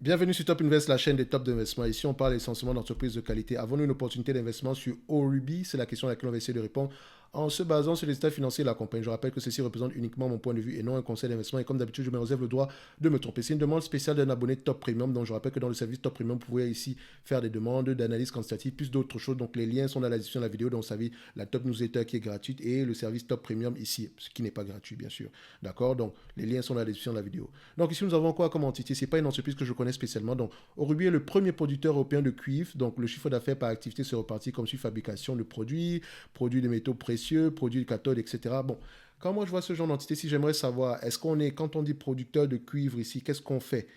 Bienvenue sur Top Invest, la chaîne des tops d'investissement. Ici, on parle essentiellement d'entreprises de qualité. Avons-nous une opportunité d'investissement sur Orubi? C'est la question à laquelle on va essayer de répondre en se basant sur les états financiers de la compagnie. Je rappelle que ceci représente uniquement mon point de vue et non un conseil d'investissement. Et comme d'habitude, je me réserve le droit de me tromper. C'est une demande spéciale d'un abonné Top Premium. Donc, je rappelle que dans le service Top Premium, vous pouvez ici faire des demandes d'analyse quantitative, plus d'autres choses. Donc, les liens sont dans la description de la vidéo. Donc, vous savez, la Top Newsletter qui est gratuite et le service Top Premium ici, ce qui n'est pas gratuit, bien sûr. D'accord? Donc, les liens sont dans la description de la vidéo. Donc, ici, nous avons quoi comme entité? Ce n'est pas une entreprise que je connais spécialement. Donc, Orubi est le premier producteur européen de cuivre. Donc, le chiffre d'affaires par activité se repartit comme suit: fabrication de produits, produits de métaux précieux, produits de cathode, etc. Bon, quand moi je vois ce genre d'entité, si j'aimerais savoir, est-ce qu'on est, quand on dit producteur de cuivre ici, qu'est-ce qu'on fait?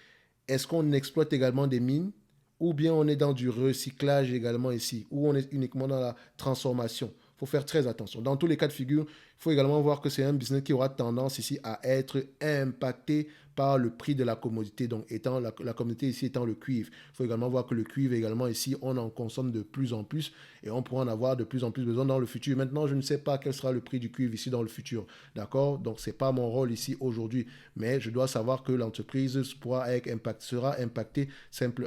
Est-ce qu'on exploite également des mines? Ou bien on est dans du recyclage également ici? Ou on est uniquement dans la transformation? Il faut faire très attention. Dans tous les cas de figure, il faut également voir que c'est un business qui aura tendance ici à être impacté par le prix de la commodité, donc étant la commodité ici étant le cuivre. Il faut également voir que le cuivre également ici, on en consomme de plus en plus et on pourra en avoir de plus en plus besoin dans le futur. Maintenant, je ne sais pas quel sera le prix du cuivre ici dans le futur, d'accord? Donc, ce n'est pas mon rôle ici aujourd'hui, mais je dois savoir que l'entreprise sera impactée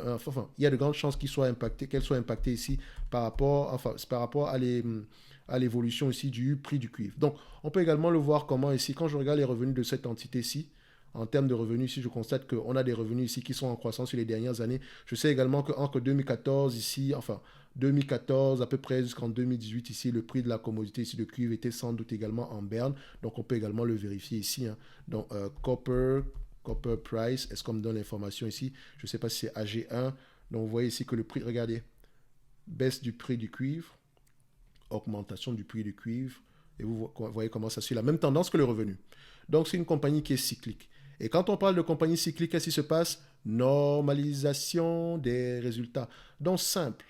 enfin, il y a de grandes chances qu'elle soit impactée ici par rapport à l'évolution ici du prix du cuivre. Donc, on peut également le voir comment ici, quand je regarde les revenus de cette entité-ci, en termes de revenus, ici, je constate qu'on a des revenus ici qui sont en croissance sur les dernières années. Je sais également qu'entre 2014 ici, enfin 2014 à peu près jusqu'en 2018 ici, le prix de la commodité ici de cuivre était sans doute également en berne. Donc on peut également le vérifier ici, hein. Donc copper price, est-ce qu'on me donne l'information ici? Je ne sais pas si c'est AG1. Donc vous voyez ici que le prix, regardez, baisse du prix du cuivre, augmentation du prix du cuivre. Et vous voyez comment ça suit la même tendance que le revenu. Donc c'est une compagnie qui est cyclique. Et quand on parle de compagnie cyclique, qu'est-ce qui se passe? Normalisation des résultats. Donc simple.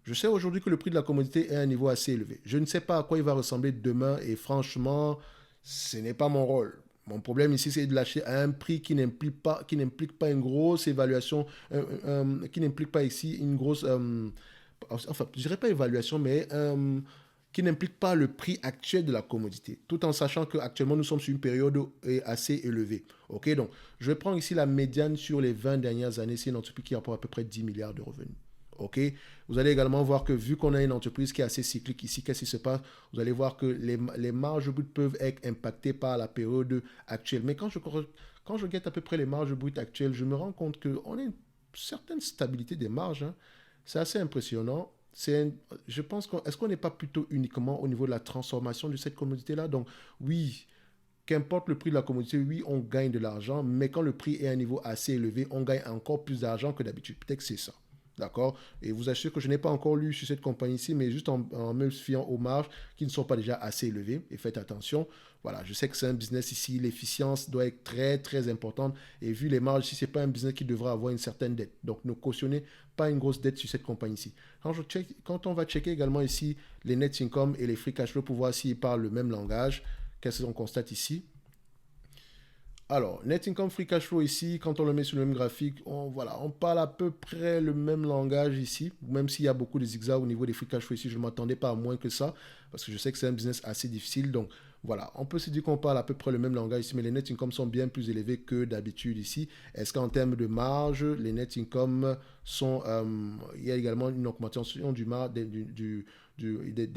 Je sais aujourd'hui que le prix de la commodité est à un niveau assez élevé. Je ne sais pas à quoi il va ressembler demain et franchement, ce n'est pas mon rôle. Mon problème ici, c'est de lâcher à un prix qui n'implique pas une grosse évaluation, qui n'implique pas ici une grosse, enfin, je dirais pas évaluation, mais qui n'implique pas le prix actuel de la commodité, tout en sachant qu'actuellement nous sommes sur une période assez élevée. Ok, donc je vais prendre ici la médiane sur les 20 dernières années. C'est une entreprise qui rapporte à peu près 10 milliards de revenus. Ok, vous allez également voir que vu qu'on a une entreprise qui est assez cyclique ici, qu'est-ce qui se passe? Vous allez voir que les marges brutes peuvent être impactées par la période actuelle. Mais quand je guette à peu près les marges brutes actuelles, je me rends compte qu'on a une certaine stabilité des marges, hein. C'est assez impressionnant. Je pense est-ce qu'on n'est pas plutôt uniquement au niveau de la transformation de cette commodité-là? Donc oui, qu'importe le prix de la commodité, oui, on gagne de l'argent, mais quand le prix est à un niveau assez élevé, on gagne encore plus d'argent que d'habitude. Peut-être que c'est ça. D'accord? Et vous assure que je n'ai pas encore lu sur cette compagnie-ci, mais juste en me fiant aux marges qui ne sont pas déjà assez élevées. Et faites attention. Voilà, je sais que c'est un business ici, l'efficience doit être très, très importante. Et vu les marges ici, ce n'est pas un business qui devra avoir une certaine dette. Donc, ne cautionnez pas une grosse dette sur cette compagnie-ci. Quand on va checker également ici les net income et les free cash flow pour voir s'ils parlent le même langage, qu'est-ce qu'on constate ici? Alors, net income free cash flow ici, quand on le met sur le même graphique, voilà, on parle à peu près le même langage ici, même s'il y a beaucoup de zigzags au niveau des free cash flow ici, je ne m'attendais pas à moins que ça, parce que je sais que c'est un business assez difficile, donc voilà, on peut se dire qu'on parle à peu près le même langage ici, mais les net income sont bien plus élevés que d'habitude ici. Est-ce qu'en termes de marge, les net income sont... il y a également une augmentation des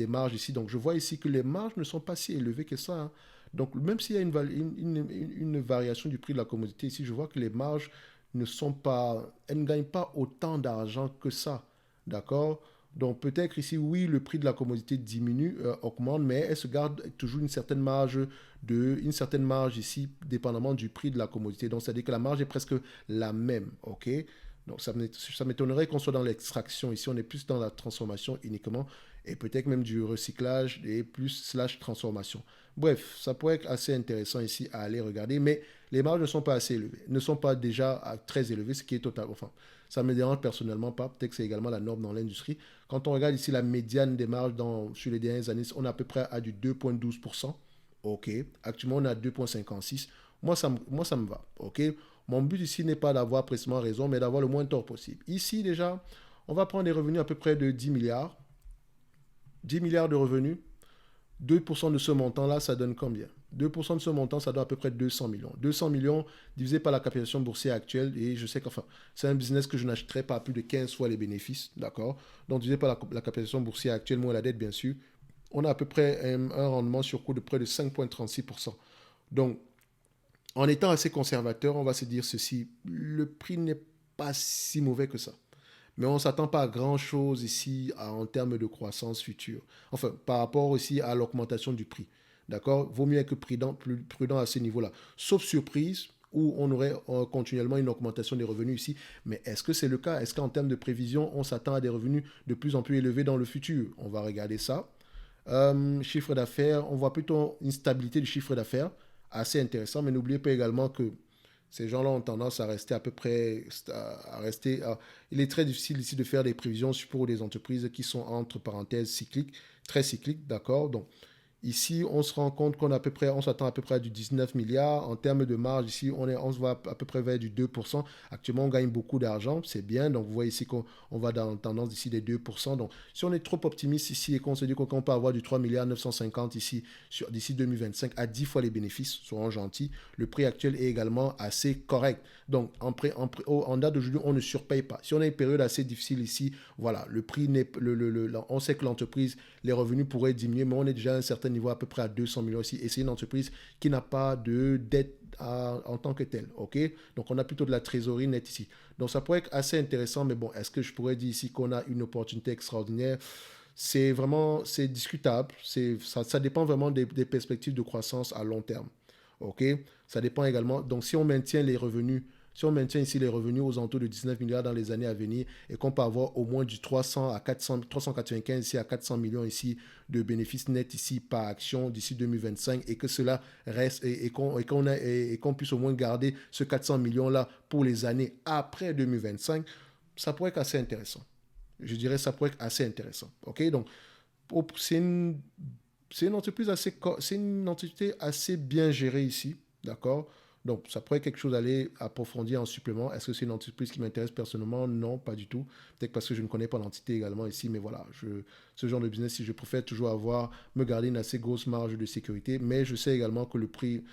marges ici, donc je vois ici que les marges ne sont pas si élevées que ça, hein. Donc, même s'il y a une variation du prix de la commodité, ici, je vois que les marges ne sont pas, elles ne gagnent pas autant d'argent que ça. D'accord? Donc, peut-être ici, oui, le prix de la commodité diminue, augmente, mais elle se garde toujours une certaine marge ici, dépendamment du prix de la commodité. Donc, c'est-à-dire que la marge est presque la même. OK? Donc, ça m'étonnerait qu'on soit dans l'extraction. Ici, on est plus dans la transformation uniquement et peut-être même du recyclage et plus slash transformation. Bref, ça pourrait être assez intéressant ici à aller regarder, mais les marges ne sont pas assez élevées, ne sont pas déjà très élevées, ce qui est total. Enfin, ça me dérange personnellement pas, peut-être que c'est également la norme dans l'industrie. Quand on regarde ici la médiane des marges sur les dernières années, on est à peu près à du 2,12%. OK. Actuellement, on est à 2,56%. Moi, ça me va. OK. Mon but ici n'est pas d'avoir précisément raison, mais d'avoir le moins de tort possible. Ici, déjà, on va prendre des revenus à peu près de 10 milliards. 10 milliards de revenus. 2% de ce montant-là, ça donne combien? 2% de ce montant, ça donne à peu près 200 millions. 200 millions divisé par la capitalisation boursière actuelle, et je sais qu'enfin, c'est un business que je n'achèterais pas à plus de 15 fois les bénéfices, d'accord? Donc, divisé par la capitalisation boursière actuelle, moins la dette, bien sûr, on a à peu près un rendement sur cours de près de 5,36%. Donc, en étant assez conservateur, on va se dire ceci, le prix n'est pas si mauvais que ça. Mais on ne s'attend pas à grand-chose ici en termes de croissance future. Enfin, par rapport aussi à l'augmentation du prix. D'accord? Vaut mieux être prudent, plus prudent à ce niveau-là. Sauf surprise, où on aurait continuellement une augmentation des revenus ici. Mais est-ce que c'est le cas? Est-ce qu'en termes de prévision, on s'attend à des revenus de plus en plus élevés dans le futur? On va regarder ça. Chiffre d'affaires, on voit plutôt une stabilité du chiffre d'affaires, assez intéressant, mais n'oubliez pas également que ces gens-là ont tendance à rester à peu près, il est très difficile ici de faire des prévisions pour des entreprises qui sont entre parenthèses cycliques, très cycliques, d'accord? Donc, ici, on se rend compte qu'on a à peu près, on s'attend à peu près à du 19 milliards. En termes de marge, ici, on se voit à peu près vers du 2%. Actuellement, on gagne beaucoup d'argent, c'est bien. Donc, vous voyez ici qu'on va dans tendance d'ici des 2%. Donc, si on est trop optimiste ici et qu'on se dit qu'on peut avoir du 3 milliards 950 ici, d'ici 2025 à 10 fois les bénéfices, seront gentils. Le prix actuel est également assez correct. Donc, en date d'aujourd'hui, on ne surpaye pas. Si on a une période assez difficile ici, voilà, le prix n'est, on sait que l'entreprise, les revenus pourraient diminuer, mais on est déjà à un certain niveau, à peu près à 200 millions ici. Et c'est une entreprise qui n'a pas de dette en tant que telle. OK? Donc, on a plutôt de la trésorerie nette ici. Donc, ça pourrait être assez intéressant, mais bon, est-ce que je pourrais dire ici qu'on a une opportunité extraordinaire? C'est vraiment, c'est discutable. Ça dépend vraiment des perspectives de croissance à long terme. OK? Ça dépend également. Donc, si on maintient les revenus, si on maintient ici les revenus aux alentours de 19 milliards dans les années à venir et qu'on peut avoir au moins du 300 à 400, 395 ici à 400 millions ici de bénéfices nets ici par action d'ici 2025 et que cela reste et qu'on puisse au moins garder ce 400 millions là pour les années après 2025, ça pourrait être assez intéressant. Je dirais ça pourrait être assez intéressant. OK? Donc, c'est une entreprise assez, c'est une entité assez bien gérée ici, d'accord? Donc, ça pourrait être quelque chose à aller approfondir en supplément. Est-ce que c'est une entreprise qui m'intéresse personnellement? Non, pas du tout. Peut-être parce que je ne connais pas l'entité également ici, mais voilà, ce genre de business, si je préfère toujours me garder une assez grosse marge de sécurité, mais je sais également que le prix,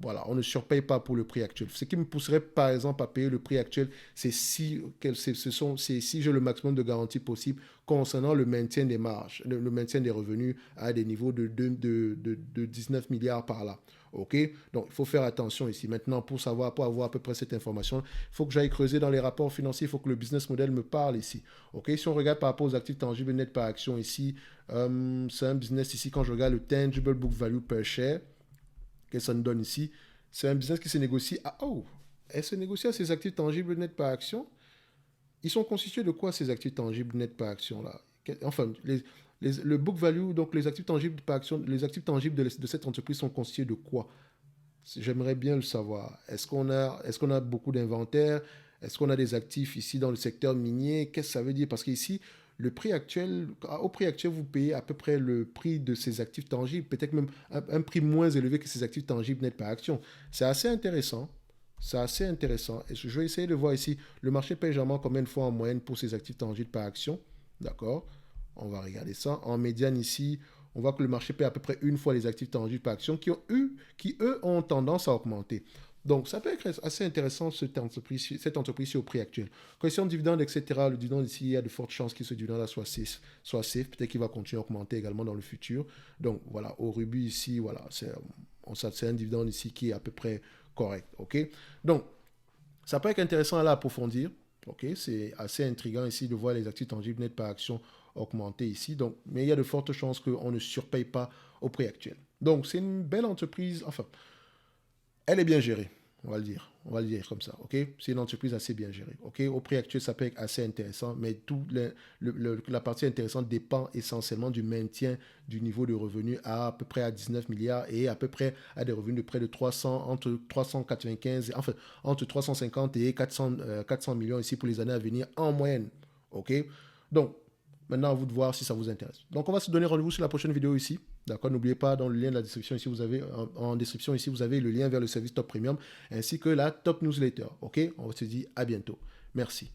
voilà, on ne surpaye pas pour le prix actuel. Ce qui me pousserait, par exemple, à payer le prix actuel, c'est si j'ai le maximum de garantie possible concernant le maintien des marges, le maintien des revenus à des niveaux de 19 milliards par là. OK? Donc, il faut faire attention ici. Maintenant, pour avoir à peu près cette information, il faut que j'aille creuser dans les rapports financiers. Il faut que le business model me parle ici. OK? Si on regarde par rapport aux actifs tangibles nets par action ici, c'est un business ici, quand je regarde le tangible book value per share, que ça nous donne ici, c'est un business qui se négocie à... Oh, elle se négocie à ses actifs tangibles nets par action. Ils sont constitués de quoi ces actifs tangibles nets par action là? Enfin, le book value, donc les actifs tangibles par action, les actifs tangibles de cette entreprise sont constitués de quoi? J'aimerais bien le savoir. Est-ce qu'on a beaucoup d'inventaire? Est-ce qu'on a des actifs ici dans le secteur minier? Qu'est-ce que ça veut dire? Parce qu'ici, au prix actuel, vous payez à peu près le prix de ces actifs tangibles, peut-être même un prix moins élevé que ces actifs tangibles nets par action. C'est assez intéressant. C'est assez intéressant. Et je vais essayer de voir ici, le marché paye généralement combien de fois en moyenne pour ces actifs tangibles par action. D'accord? On va regarder ça. En médiane ici, on voit que le marché paye à peu près une fois les actifs tangibles par action qui eux ont tendance à augmenter. Donc, ça peut être assez intéressant, cette entreprise au prix actuel. Question de dividende, etc. Le dividende ici, il y a de fortes chances que ce dividende-là soit safe. Peut-être qu'il va continuer à augmenter également dans le futur. Donc, voilà, au Ruby ici, voilà, c'est un dividende ici qui est à peu près correct. OK? Donc, ça peut être intéressant à l'approfondir. OK? C'est assez intriguant ici de voir les actifs tangibles nets par action augmenter ici. Donc, mais il y a de fortes chances qu'on ne surpaye pas au prix actuel. Donc, c'est une belle entreprise. Enfin, elle est bien gérée, on va le dire. On va le dire comme ça, ok? C'est une entreprise assez bien gérée, ok? Au prix actuel, ça peut être assez intéressant, mais la partie intéressante dépend essentiellement du maintien du niveau de revenu à peu près à 19 milliards et à peu près à des revenus de près de 300, entre 395, enfin, entre 350 et 400 millions ici pour les années à venir en moyenne, ok? Donc, maintenant, à vous de voir si ça vous intéresse. Donc, on va se donner rendez-vous sur la prochaine vidéo ici. D'accord, n'oubliez pas, dans le lien de la description ici, en description ici, vous avez le lien vers le service Top Premium ainsi que la Top Newsletter. Ok, on se dit à bientôt. Merci.